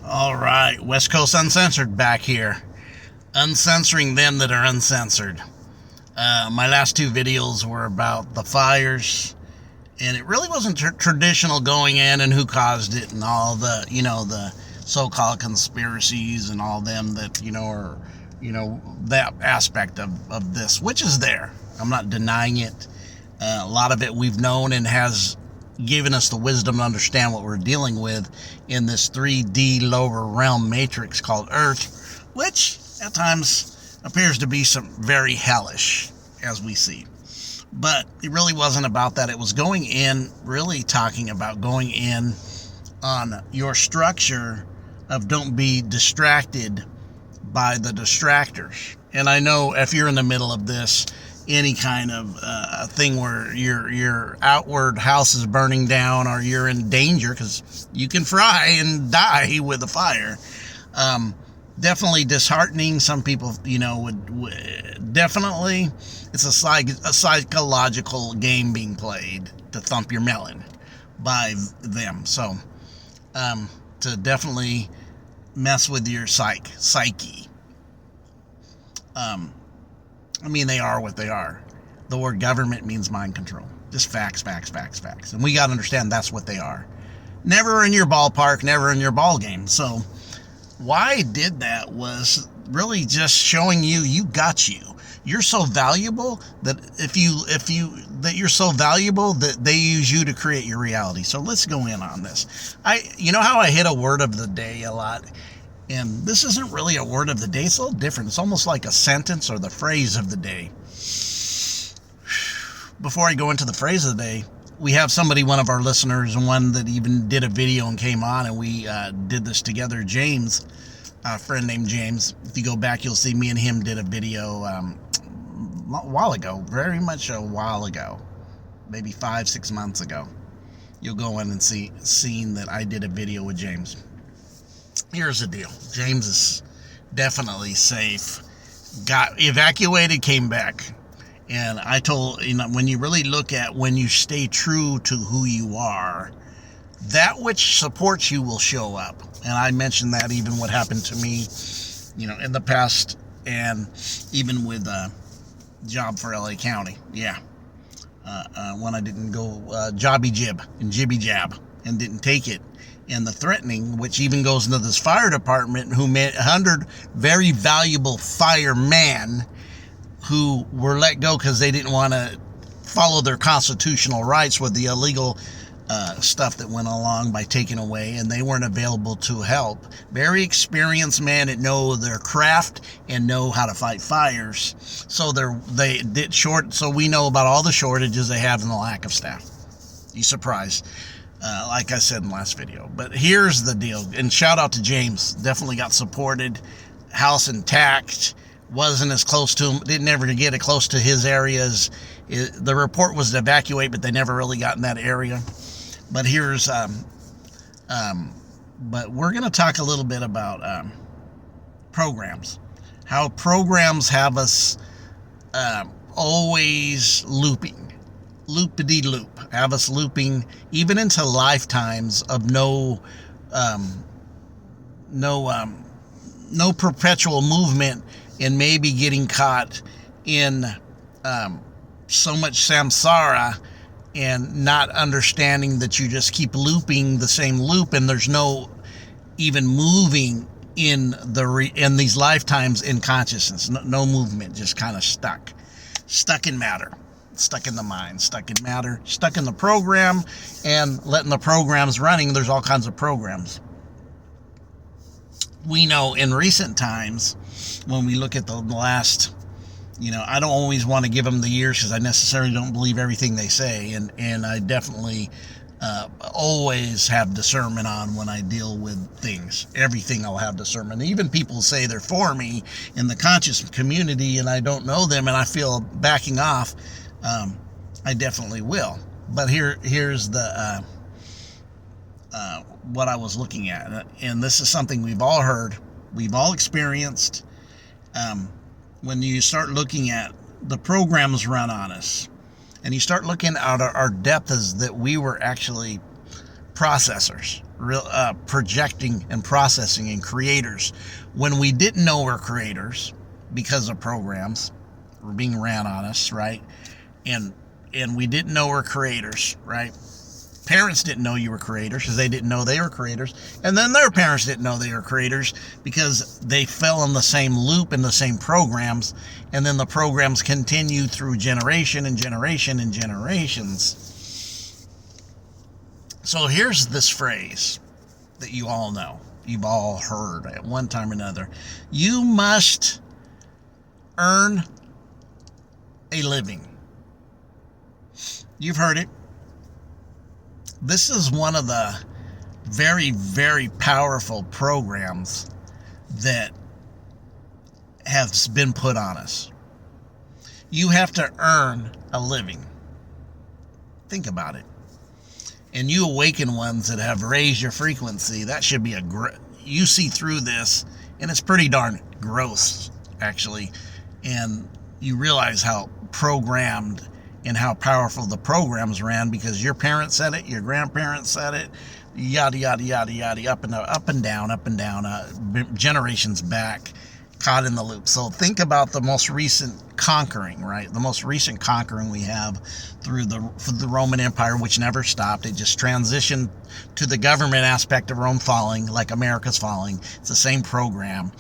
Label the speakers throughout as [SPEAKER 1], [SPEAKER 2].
[SPEAKER 1] All right, West Coast Uncensored back here. Uncensoring them that are uncensored. My last two videos were about the fires, and it really wasn't traditional going in and who caused it and all the, the so-called conspiracies and all them that, are, that aspect of this, which is there. I'm not denying it. A lot of it we've known and has given us the wisdom to understand what we're dealing with in this 3D lower realm matrix called Earth, which at times appears to be some very hellish, as we see. But it really wasn't about that. It was going in, really talking about going in on your structure of don't be distracted by the distractors. And I know if you're in the middle of this, any kind of thing where your outward house is burning down or you're in danger, because you can fry and die with a fire. Definitely disheartening. Some people, would definitely, it's a psychological game being played to thump your melon by them. So, to definitely mess with your psyche. They are what they are. The word government means mind control. Just facts. And we got to understand that's what they are. Never in your ballpark, never in your ball game. So why I did that was really just showing you got you. You're so valuable that you're so valuable that they use you to create your reality. So let's go in on this. How I hit a word of the day a lot. And this isn't really a word of the day. It's a little different. It's almost like a sentence or the phrase of the day. Before I go into the phrase of the day, we have somebody, one of our listeners, and one that even did a video and came on, and we did this together, James, a friend named James. If you go back, you'll see me and him did a video a while ago, very much a while ago, maybe 5-6 months ago. You'll go in and seen that I did a video with James. Here's the deal. James is definitely safe. Got evacuated, came back. And I told, when you really look at when you stay true to who you are, that which supports you will show up. And I mentioned that even what happened to me, in the past, and even with a job for LA County. Yeah. When I didn't go jobby jib and jibby jab and didn't take it. And the threatening, which even goes into this fire department, who made 100 very valuable firemen who were let go because they didn't want to follow their constitutional rights with the illegal stuff that went along by taking away, and they weren't available to help. Very experienced men that know their craft and know how to fight fires. So they did short. So we know about all the shortages they have and the lack of staff. You surprised? Like I said in the last video. But here's the deal. And shout out to James. Definitely got supported. House intact. Wasn't as close to him. Didn't ever get it close to his areas. The report was to evacuate, but they never really got in that area. But here's... but we're going to talk a little bit about programs. How programs have us always looping. Loopity-loop, have us looping even into lifetimes of no perpetual movement, and maybe getting caught in so much samsara and not understanding that you just keep looping the same loop, and there's no even moving in these lifetimes in consciousness. No movement, just kind of stuck in matter. Stuck in the mind, stuck in matter, stuck in the program, and letting the programs running. There's all kinds of programs. We know in recent times, when we look at the last, I don't always want to give them the years because I necessarily don't believe everything they say, and I definitely always have discernment on when I deal with things. Everything I'll have discernment. Even people say they're for me in the conscious community, and I don't know them, and I feel backing off. I definitely will. But here's the what I was looking at, and this is something we've all heard, we've all experienced. When you start looking at the programs run on us, and you start looking at our depths that we were actually processors, projecting and processing and creators. When we didn't know we're creators because of programs were being ran on us, right? And we didn't know we're creators, right? Parents didn't know you were creators because they didn't know they were creators. And then their parents didn't know they were creators because they fell in the same loop in the same programs. And then the programs continue through generation and generation and generations. So here's this phrase that you all know. You've all heard at one time or another. You must earn a living. You've heard it. This is one of the very, very powerful programs that has been put on us. You have to earn a living. Think about it. And you awaken ones that have raised your frequency, that should be you see through this, and it's pretty darn gross, actually. And you realize how programmed and how powerful the programs ran because your parents said it, your grandparents said it, yada, yada, yada, yada, up and down, generations back, caught in the loop. So think about the most recent conquering, right? The most recent conquering we have through the Roman Empire, which never stopped. It just transitioned to the government aspect of Rome falling, like America's falling. It's the same program.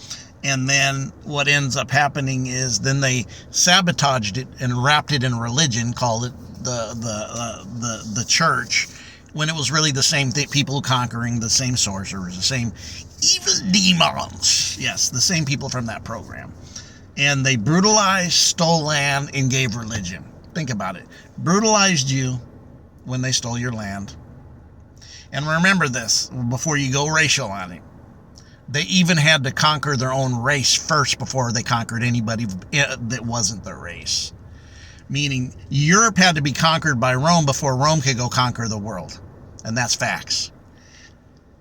[SPEAKER 1] And then what ends up happening is then they sabotaged it and wrapped it in religion, called it the church, when it was really the same thing, people conquering, the same sorcerers, the same evil demons. Yes, the same people from that program. And they brutalized, stole land, and gave religion. Think about it. Brutalized you when they stole your land. And remember this, before you go racial on it. They even had to conquer their own race first before they conquered anybody that wasn't their race. Meaning, Europe had to be conquered by Rome before Rome could go conquer the world. And that's facts.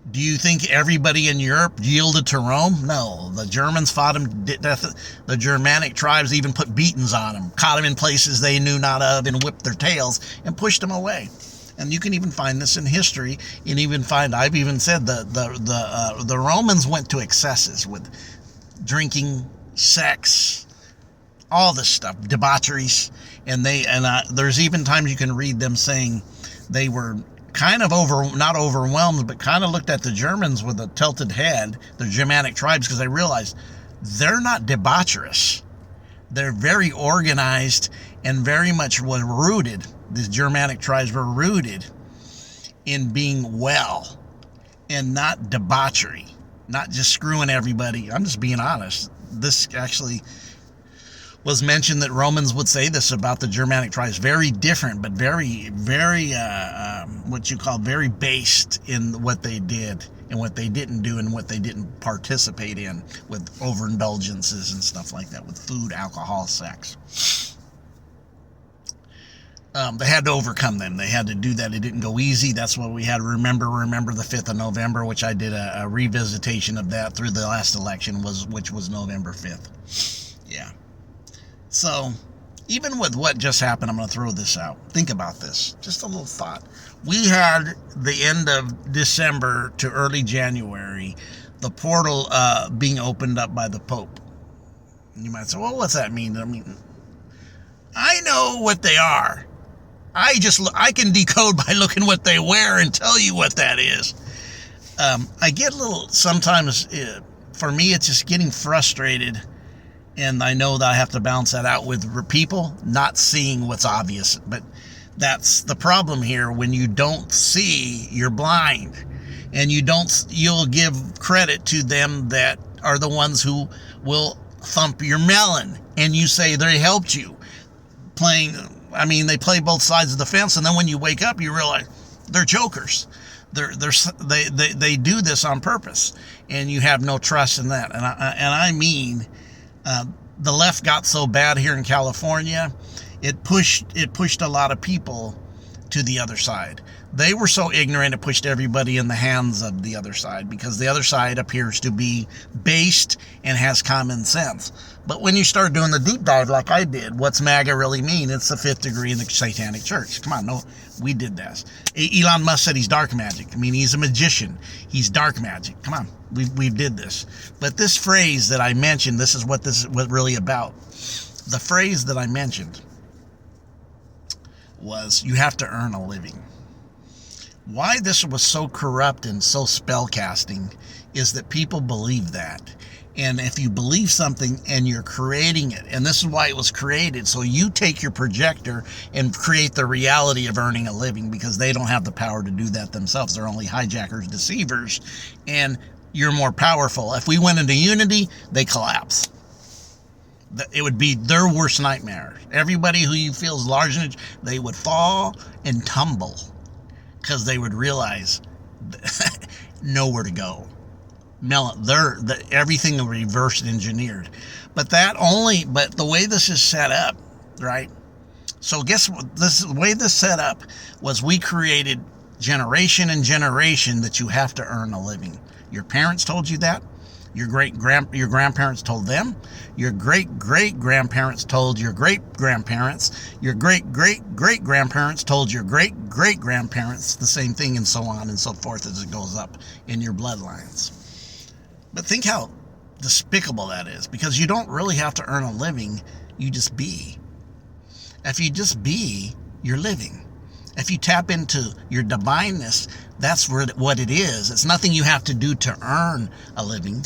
[SPEAKER 1] Do you think everybody in Europe yielded to Rome? No. The Germans fought them to death. The Germanic tribes even put beatings on them, caught them in places they knew not of, and whipped their tails and pushed them away. And you can even find this in history. And even I've even said the Romans went to excesses with drinking, sex, all this stuff, debaucheries. And there's even times you can read them saying they were kind of not overwhelmed, but kind of looked at the Germans with a tilted head, the Germanic tribes, because they realized they're not debaucherous. They're very organized and very much was rooted. The Germanic tribes were rooted in being well and not debauchery, not just screwing everybody. I'm just being honest. This actually was mentioned that Romans would say this about the Germanic tribes. Very different, but very, very, very based in what they did and what they didn't do and what they didn't participate in with overindulgences and stuff like that with food, alcohol, sex. They had to overcome them. They had to do that. It didn't go easy. That's what we had to remember the 5th of November, which I did a revisitation of that through the last election, which was November 5th. Yeah. So, even with what just happened, I'm going to throw this out. Think about this. Just a little thought. We had the end of December to early January, the portal being opened up by the Pope. And you might say, well, what's that mean? I mean, I know what they are. I can decode by looking what they wear and tell you what that is. I get a little, sometimes, for me, it's just getting frustrated. And I know that I have to balance that out with people not seeing what's obvious. But that's the problem here. When you don't see, you're blind. And you'll give credit to them that are the ones who will thump your melon. And you say they helped you. They play both sides of the fence. And then when you wake up, you realize they're jokers. They do this on purpose. And you have no trust in that. And I mean... the left got so bad here in California, it pushed a lot of people to the other side. They were so ignorant it pushed everybody in the hands of the other side, because the other side appears to be based and has common sense. But when you start doing the deep dive like I did, what's MAGA really mean? It's the fifth degree in the satanic church. Come on, no, we did this. Elon Musk said he's dark magic. I mean, he's a magician. He's dark magic. Come on, we did this. But this phrase that I mentioned, this is what really about. The phrase that I mentioned was, you have to earn a living. Why this was so corrupt and so spellcasting is that people believe that. And if you believe something and you're creating it, and this is why it was created, so you take your projector and create the reality of earning a living, because they don't have the power to do that themselves. They're only hijackers, deceivers, and you're more powerful. If we went into unity, they collapse. It would be their worst nightmare. Everybody who you feel is large, they would fall and tumble, because they would realize nowhere to go. Everything is reverse engineered. But the way this is set up, right? So guess what? The way this set up was, we created generation and generation that you have to earn a living. Your parents told you that. Your grandparents told them. Your great-great-grandparents told your great-grandparents. Your great-great-great-grandparents told your great-great-grandparents the same thing, and so on and so forth as it goes up in your bloodlines. But think how despicable that is, because you don't really have to earn a living. You just be. If you just be, you're living. If you tap into your divineness, that's what it is. It's nothing you have to do to earn a living.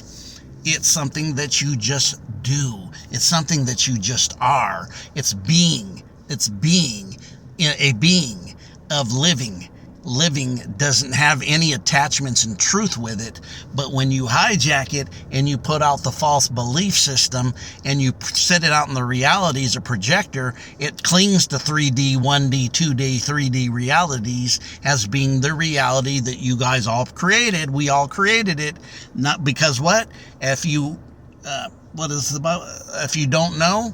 [SPEAKER 1] It's something that you just do. It's something that you just are. It's being. It's being. A being of living. Living doesn't have any attachments and truth with it, but when you hijack it and you put out the false belief system and you set it out in the reality as a projector, it clings to 3D, 1D, 2D, 3D realities as being the reality that you guys all created. We all created it. Not because what? If you, if you don't know,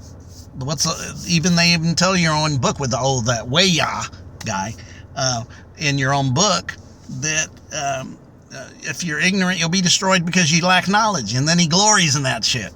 [SPEAKER 1] they even tell your own book with that Wotd guy, in your own book, that if you're ignorant, you'll be destroyed because you lack knowledge. And then he glories in that shit.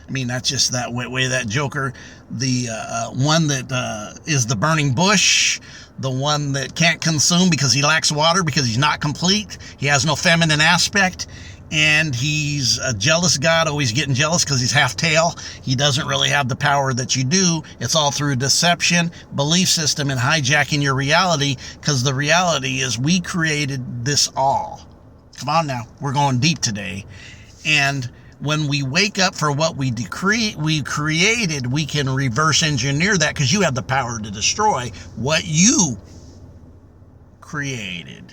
[SPEAKER 1] I mean, that's just that way that Joker, the one that is the burning bush, the one that can't consume because he lacks water, because he's not complete. He has no feminine aspect. And he's a jealous God, always getting jealous because he's half tail. He doesn't really have the power that you do. It's all through deception, belief system, and hijacking your reality, because the reality is we created this all. Come on now, we're going deep today. And when we wake up for what we created, we can reverse engineer that, because you have the power to destroy what you created.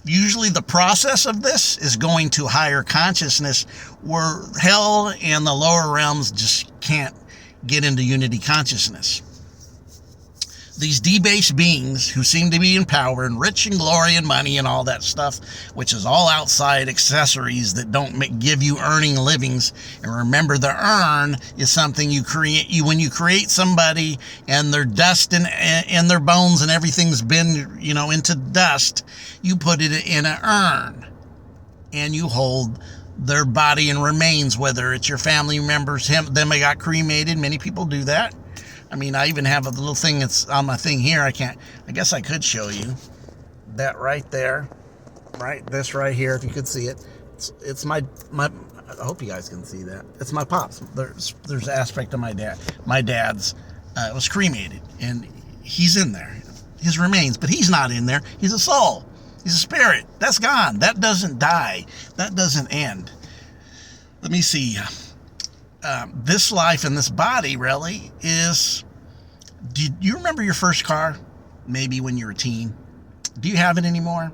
[SPEAKER 1] Usually the process of this is going to higher consciousness, where hell and the lower realms just can't get into unity consciousness. These debased beings who seem to be in power and rich in glory and money and all that stuff, which is all outside accessories that don't give you earning livings. And remember, the earn is something you create. When you create somebody and their dust and their bones and everything's been, into dust, you put it in an urn and you hold their body and remains, whether it's your family members, them they got cremated. Many people do that. I mean, I even have a little thing that's on my thing here. I guess I could show you that right there, right? This right here, if you could see it. It's my, I hope you guys can see that. It's my pops. There's an aspect of my dad. My dad's was cremated, and he's in there. His remains, but he's not in there. He's a soul. He's a spirit. That's gone. That doesn't die. That doesn't end. Let me see. This life and this body really is... Do you remember your first car? Maybe when you were a teen. Do you have it anymore?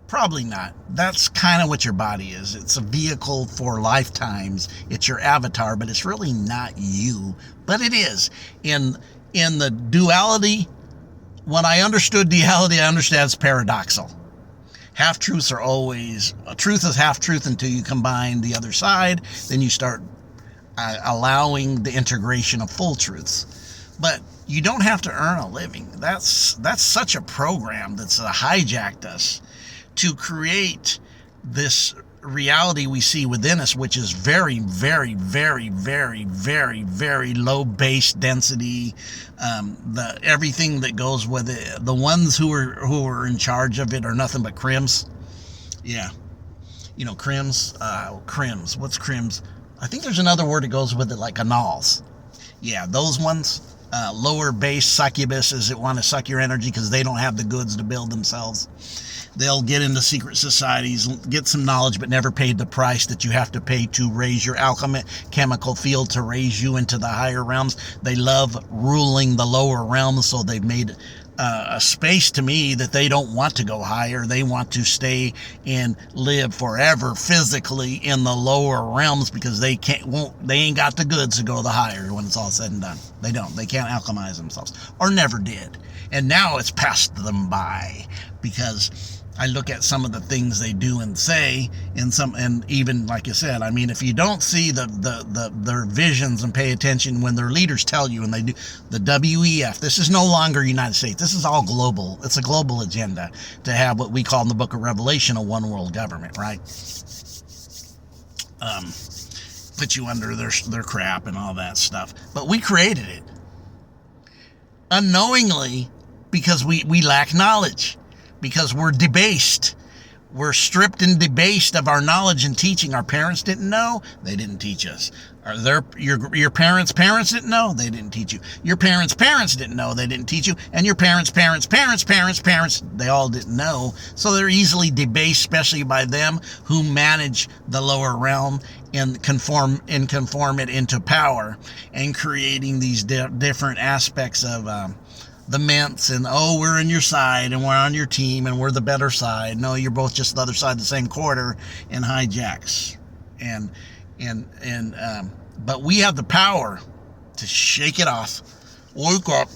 [SPEAKER 1] Probably not. That's kind of what your body is. It's a vehicle for lifetimes. It's your avatar, but it's really not you. But it is. In the duality, when I understood duality, I understand it's paradoxal. Half-truths are always... Truth is half-truth until you combine the other side. Then you start allowing the integration of full truths. But you don't have to earn a living. That's such a program that's hijacked us to create this reality we see within us, which is very, very, very, very, very, very low base density. The everything that goes with it. The ones who are in charge of it are nothing but crims. Yeah, crims. Crims. What's crims? I think there's another word that goes with it, like anals. Yeah, those ones. Lower base succubuses that want to suck your energy because they don't have the goods to build themselves. They'll get into secret societies, get some knowledge, but never paid the price that you have to pay to raise your chemical field to raise you into the higher realms. They love ruling the lower realms, so they've made a space to me that they don't want to go higher. They want to stay and live forever physically in the lower realms because they ain't got the goods to go the higher when it's all said and done. They don't. They can't alchemize themselves, or never did. And now it's passed them by because I look at some of the things they do and say, and even like I said, I mean, if you don't see their visions and pay attention when their leaders tell you, and they do the WEF, this is no longer United States. This is all global. It's a global agenda to have what we call in the Book of Revelation a one world government, right? Put you under their crap and all that stuff. But we created it unknowingly because we lack knowledge. Because we're debased. We're stripped and debased of our knowledge and teaching. Our parents didn't know. They didn't teach us. Your parents' parents didn't know. They didn't teach you. Your parents' parents didn't know. They didn't teach you. And your parents' parents' they all didn't know. So they're easily debased, especially by them who manage the lower realm and conform it into power and creating these different aspects of the mints and, oh, we're on your side and we're on your team and we're the better side. No, you're both just the other side of the same quarter and hijacks. But we have the power to shake it off, wake up,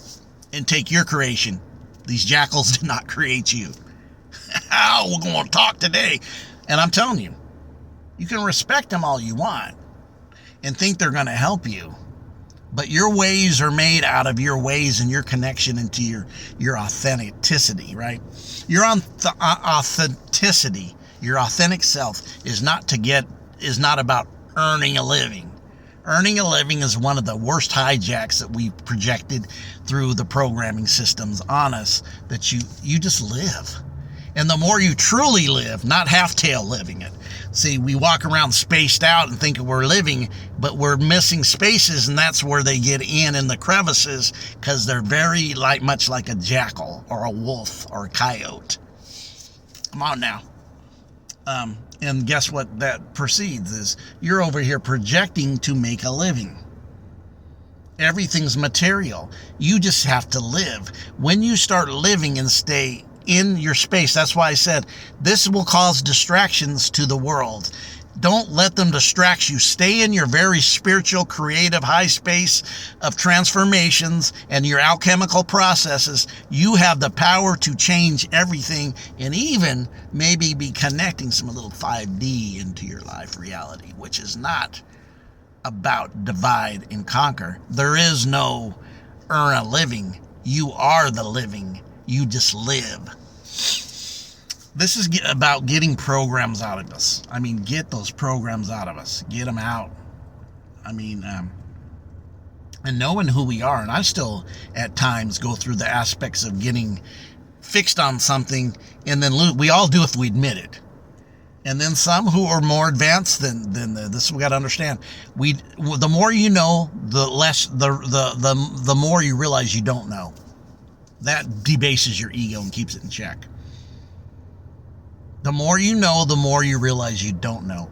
[SPEAKER 1] and take your creation. These jackals did not create you. We're going to talk today. And I'm telling you, you can respect them all you want and think they're going to help you. But your ways are made out of your ways and your connection into your authenticity, right? Your authenticity, your authentic self is not about earning a living. Earning a living is one of the worst hijacks that we've projected through the programming systems on us, that you just live. And the more you truly live, not half-tail living it. See, we walk around spaced out and think we're living, but we're missing spaces, and that's where they get in the crevices, because they're very much like a jackal or a wolf or a coyote. Come on now. And guess what that precedes is you're over here projecting to make a living. Everything's material. You just have to live. When you start living and stay in your space, that's why I said this will cause distractions to the world. Don't let them distract you. Stay in your very spiritual, creative, high space of transformations and your alchemical processes. You have the power to change everything and even maybe be connecting some little 5D into your life reality, which is not about divide and conquer. There is no earn a living. You are the living. You just live. This is about getting programs out of us. I mean, get those programs out of us. Get them out. I mean, and knowing who we are. And I still, at times, go through the aspects of getting fixed on something and then lose. We all do if we admit it. And then some who are more advanced than this, we got to understand. The more you know, the less the more you realize you don't know. That debases your ego and keeps it in check. The more you know, the more you realize you don't know.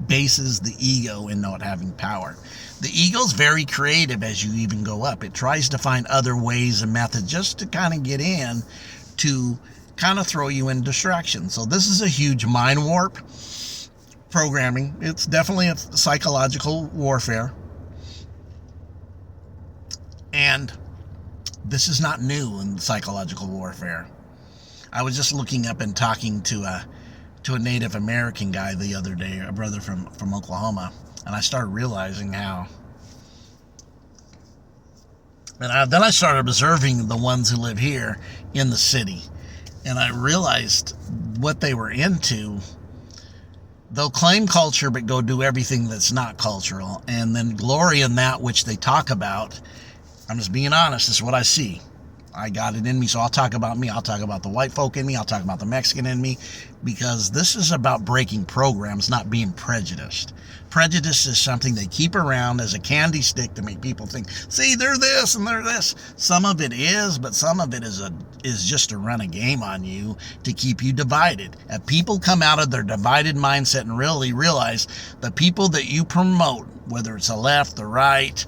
[SPEAKER 1] Bases the ego in not having power. The ego's very creative as you even go up. It tries to find other ways and methods just to kind of get in to kind of throw you in distraction. So this is a huge mind warp programming. It's definitely a psychological warfare. And this is not new in psychological warfare. I was just looking up and talking to a Native American guy the other day, a brother from Oklahoma, and I started realizing how And then I started observing the ones who live here in the city. And I realized what they were into. They'll claim culture, but go do everything that's not cultural. And then glory in that which they talk about. I'm just being honest. This is what I see. I got it in me, so I'll talk about me. I'll talk about the white folk in me. I'll talk about the Mexican in me, because this is about breaking programs, not being prejudiced. Prejudice is something they keep around as a candy stick to make people think, see, they're this and they're this. Some of it is, but some of it is just to run a game on you to keep you divided. If people come out of their divided mindset and really realize the people that you promote, whether it's the left, the right,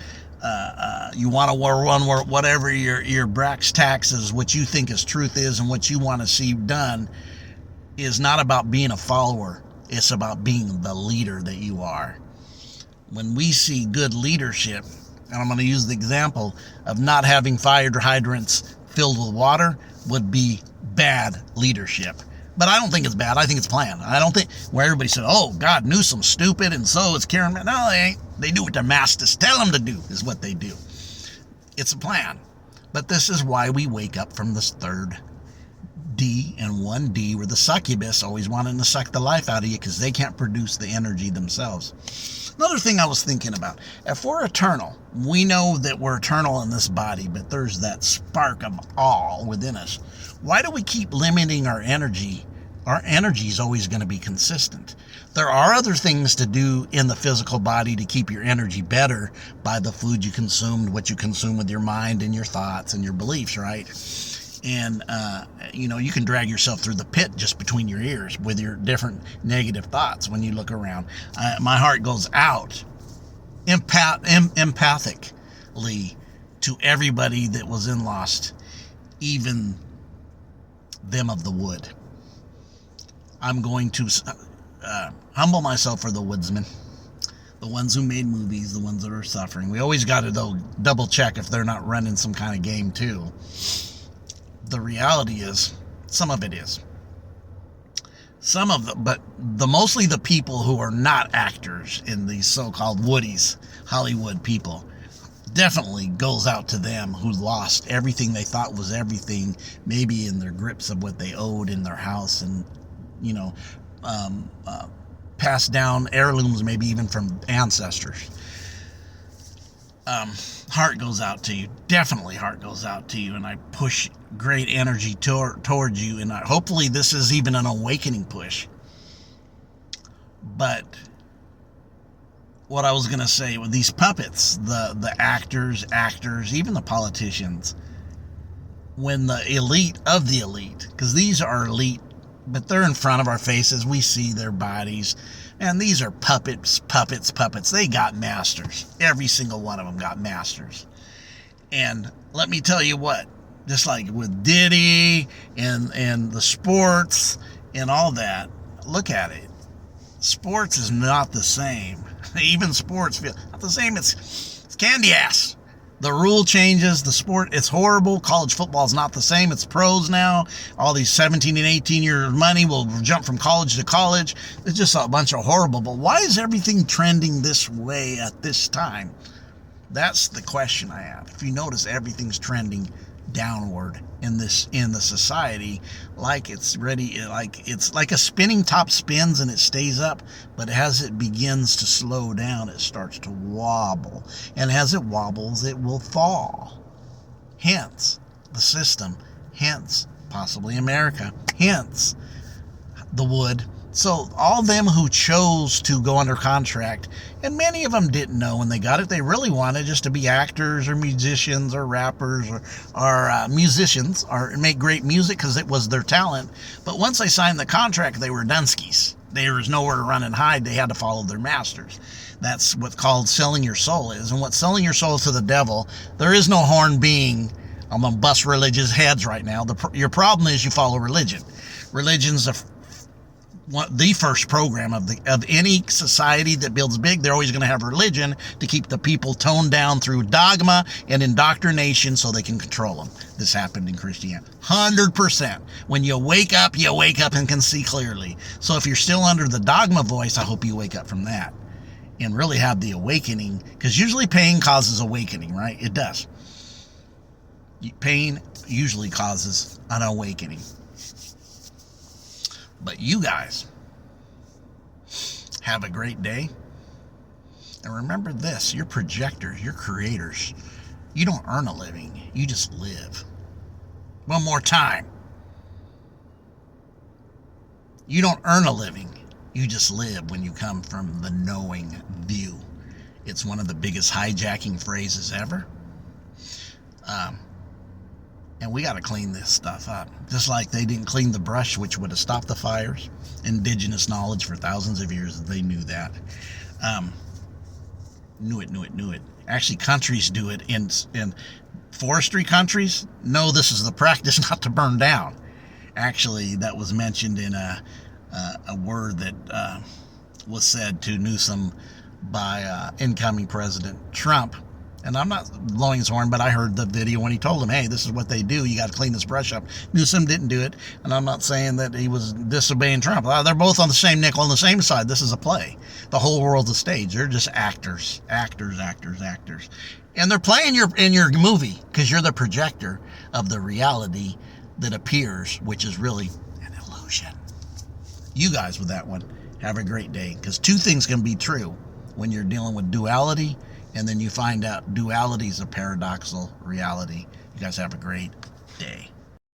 [SPEAKER 1] you want to run whatever your brax taxes, what you think is truth is, and what you want to see done, is not about being a follower. It's about being the leader that you are. When we see good leadership, and I'm going to use the example of not having fire hydrants filled with water, would be bad leadership. But I don't think it's bad. I think it's planned. I don't think where everybody said, oh, God, Newsom's stupid, and so is Karen. No, they ain't. They do what their masters tell them to do, is what they do. It's a plan. But this is why we wake up from this third D and 1D, where the succubus always wanting to suck the life out of you because they can't produce the energy themselves. Another thing I was thinking about, if we're eternal, we know that we're eternal in this body, but there's that spark of all within us. Why do we keep limiting our energy? Our energy is always going to be consistent. There are other things to do in the physical body to keep your energy better by the food you consumed, what you consume with your mind and your thoughts and your beliefs, right? And, you can drag yourself through the pit just between your ears with your different negative thoughts when you look around. My heart goes out empathically to everybody that was in Lost, even them of the wood. I'm going to humble myself for the woodsmen, the ones who made movies, the ones that are suffering. We always got to, though, double check if they're not running some kind of game, too. The reality is, some of it is. Some of them, but mostly the people who are not actors in these so-called woodies, Hollywood people, definitely goes out to them who lost everything they thought was everything, maybe in their grips of what they owed in their house, and passed down heirlooms, maybe even from ancestors. Heart goes out to you. Definitely heart goes out to you, and I push great energy towards you, and hopefully this is even an awakening push. But what I was going to say with these puppets, the actors, even the politicians, when the elite of the elite, because these are elite, but they're in front of our faces, we see their bodies, and these are puppets. They got masters. Every single one of them got masters. And let me tell you what, just like with Diddy and the sports and all that, look at it. Sports is not the same. Even sports feel not the same. It's candy ass. The rule changes. The sport, it's horrible. College football is not the same. It's pros now. All these 17 and 18-year money will jump from college to college. It's just a bunch of horrible. But why is everything trending this way at this time? That's the question I have. If you notice, everything's trending downward in the society, like it's ready, like it's like a spinning top spins and it stays up, but as it begins to slow down, it starts to wobble, and as it wobbles, it will fall. Hence the system, hence possibly America, hence the wood. So all them who chose to go under contract, and many of them didn't know when they got it, they really wanted just to be actors or musicians or rappers or musicians or make great music because it was their talent. But once they signed the contract, they were dunskies. There was nowhere to run and hide. They had to follow their masters. That's what's called selling your soul is. And what's selling your soul to the devil, there is no horn being. I'm going to bust religious heads right now. Your problem is you follow religion. Religion's the first program of any society that builds big. They're always going to have religion to keep the people toned down through dogma and indoctrination so they can control them. This happened in Christianity 100%. When you wake up and can see clearly. So if you're still under the dogma voice, I hope you wake up from that and really have the awakening, because usually pain causes awakening, right? It does. Pain usually causes an awakening. But you guys have a great day. And remember this, you're projectors, you're creators. You don't earn a living, you just live. One more time. You don't earn a living, you just live when you come from the knowing view. It's one of the biggest hijacking phrases ever. And we got to clean this stuff up. Just like they didn't clean the brush, which would have stopped the fires. Indigenous knowledge for thousands of years, they knew that. Knew it. Actually, countries do it. In forestry countries, no, this is the practice not to burn down. Actually, that was mentioned in a word that was said to Newsom by incoming President Trump. And I'm not blowing his horn, but I heard the video when he told him, hey, this is what they do. You got to clean this brush up. Newsom didn't do it. And I'm not saying that he was disobeying Trump. They're both on the same nickel on the same side. This is a play. The whole world's a stage. They're just actors. And they're playing in your movie because you're the projector of the reality that appears, which is really an illusion. You guys with that one, have a great day. Because two things can be true when you're dealing with duality, and then you find out duality is a paradoxical reality. You guys have a great day.